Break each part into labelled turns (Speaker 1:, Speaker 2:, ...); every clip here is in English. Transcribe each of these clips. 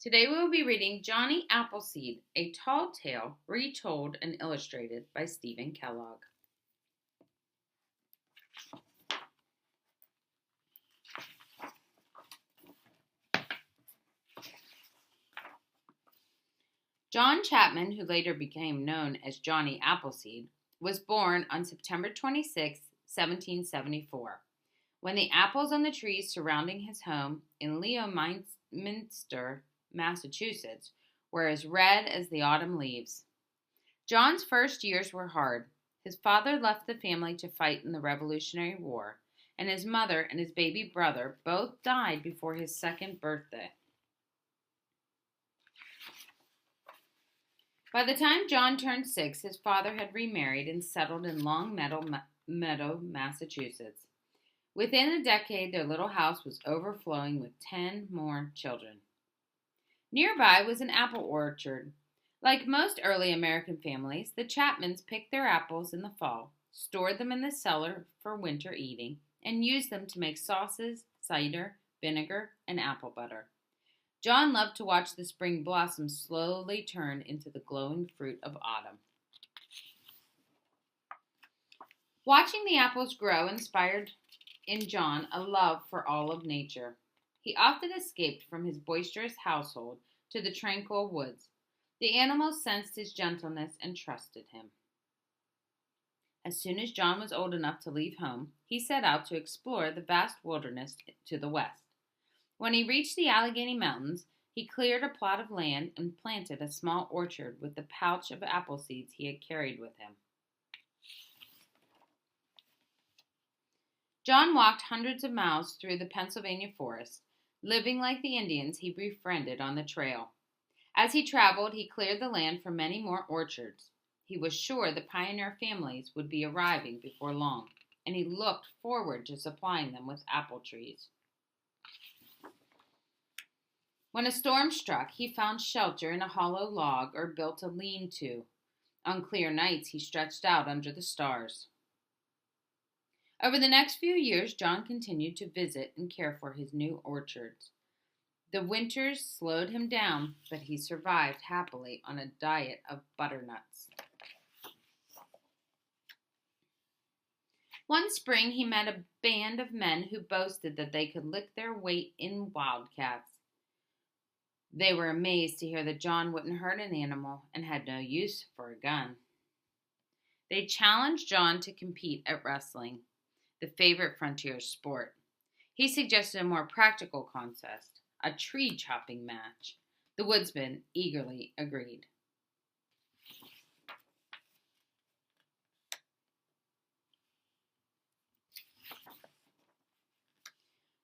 Speaker 1: Today we will be reading Johnny Appleseed, a tall tale retold and illustrated by Stephen Kellogg. John Chapman, who later became known as Johnny Appleseed, was born on September 26, 1774, when the apples on the trees surrounding his home in Leominster, Massachusetts, were as red as the autumn leaves. John's first years were hard. His father left the family to fight in the Revolutionary War, and his mother and his baby brother both died before his second birthday. By the time John turned 6, his father had remarried and settled in Long Meadow, Massachusetts. Within a decade, their little house was overflowing with 10 more children. Nearby was an apple orchard. Like most early American families, the Chapmans picked their apples in the fall, stored them in the cellar for winter eating, and used them to make sauces, cider, vinegar, and apple butter. John loved to watch the spring blossoms slowly turn into the glowing fruit of autumn. Watching the apples grow inspired in John a love for all of nature. He often escaped from his boisterous household to the tranquil woods. The animals sensed his gentleness and trusted him. As soon as John was old enough to leave home, he set out to explore the vast wilderness to the west. When he reached the Allegheny Mountains, he cleared a plot of land and planted a small orchard with the pouch of apple seeds he had carried with him. John walked hundreds of miles through the Pennsylvania forest, living like the Indians he befriended on the trail. As he traveled, he cleared the land for many more orchards. He was sure the pioneer families would be arriving before long, and he looked forward to supplying them with apple trees. When a storm struck, he found shelter in a hollow log or built a lean-to. On clear nights, he stretched out under the stars. Over the next few years, John continued to visit and care for his new orchards. The winters slowed him down, but he survived happily on a diet of butternuts. One spring, he met a band of men who boasted that they could lick their weight in wildcats. They were amazed to hear that John wouldn't hurt an animal and had no use for a gun. They challenged John to compete at wrestling, the favorite frontier sport. He suggested a more practical contest, a tree chopping match. The woodsman eagerly agreed.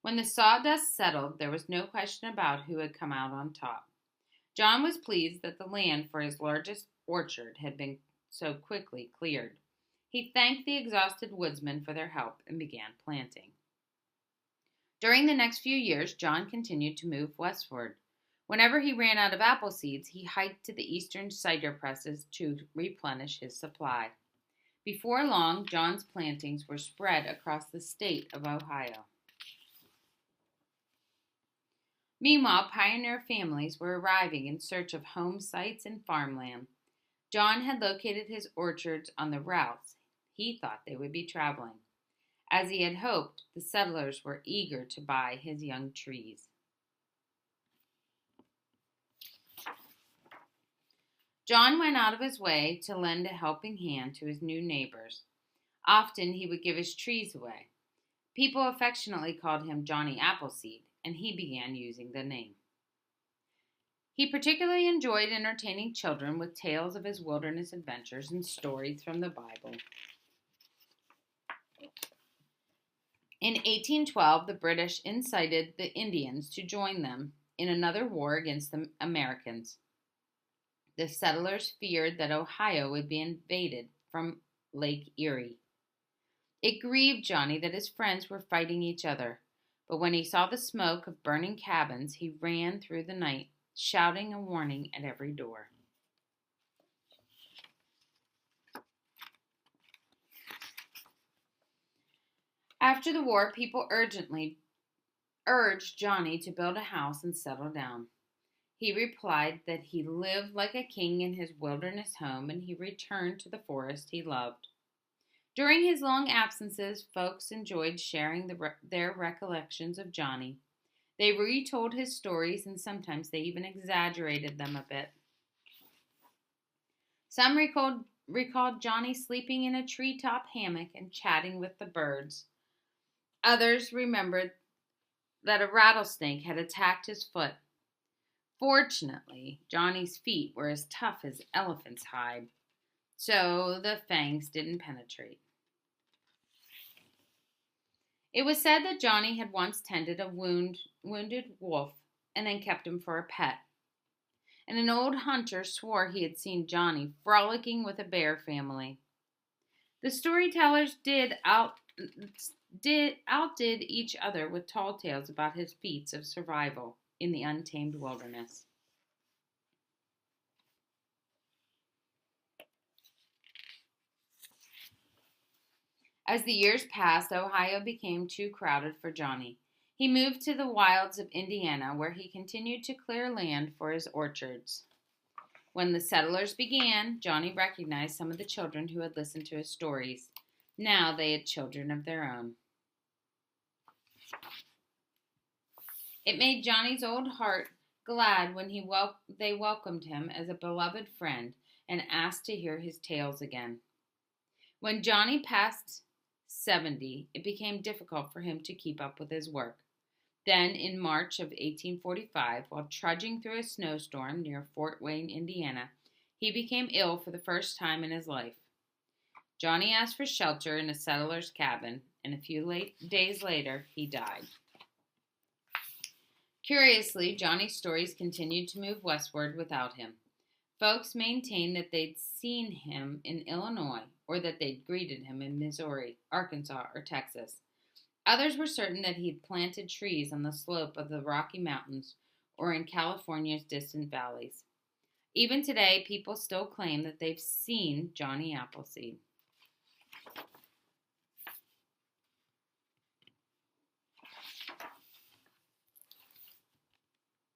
Speaker 1: When the sawdust settled, there was no question about who had come out on top. John was pleased that the land for his largest orchard had been so quickly cleared. He thanked the exhausted woodsmen for their help and began planting. During the next few years, John continued to move westward. Whenever he ran out of apple seeds, he hiked to the eastern cider presses to replenish his supply. Before long, John's plantings were spread across the state of Ohio. Meanwhile, pioneer families were arriving in search of home sites and farmland. John had located his orchards on the routes he thought they would be traveling. As he had hoped, the settlers were eager to buy his young trees. John went out of his way to lend a helping hand to his new neighbors. Often he would give his trees away. People affectionately called him Johnny Appleseed, and he began using the name. He particularly enjoyed entertaining children with tales of his wilderness adventures and stories from the Bible. In 1812, the British incited the Indians to join them in another war against the Americans. The settlers feared that Ohio would be invaded from Lake Erie. It grieved Johnny that his friends were fighting each other, but when he saw the smoke of burning cabins, he ran through the night, shouting a warning at every door. After the war, people urgently urged Johnny to build a house and settle down. He replied that he lived like a king in his wilderness home and he returned to the forest he loved. During his long absences, folks enjoyed sharing their recollections of Johnny. They retold his stories and sometimes they even exaggerated them a bit. Some recalled Johnny sleeping in a treetop hammock and chatting with the birds. Others remembered that a rattlesnake had attacked his foot. Fortunately, Johnny's feet were as tough as elephant's hide, so the fangs didn't penetrate. It was said that Johnny had once tended a wounded wolf and then kept him for a pet. And an old hunter swore he had seen Johnny frolicking with a bear family. The storytellers outdid each other with tall tales about his feats of survival in the untamed wilderness. As the years passed, Ohio became too crowded for Johnny. He moved to the wilds of Indiana, where he continued to clear land for his orchards. When the settlers began, Johnny recognized some of the children who had listened to his stories. Now they had children of their own. It made Johnny's old heart glad when they welcomed him as a beloved friend and asked to hear his tales again. When Johnny passed 70, it became difficult for him to keep up with his work. Then, in March of 1845, while trudging through a snowstorm near Fort Wayne, Indiana, he became ill for the first time in his life. Johnny asked for shelter in a settler's cabin, and a few days later, he died. Curiously, Johnny's stories continued to move westward without him. Folks maintained that they'd seen him in Illinois or that they'd greeted him in Missouri, Arkansas, or Texas. Others were certain that he'd planted trees on the slope of the Rocky Mountains or in California's distant valleys. Even today, people still claim that they've seen Johnny Appleseed.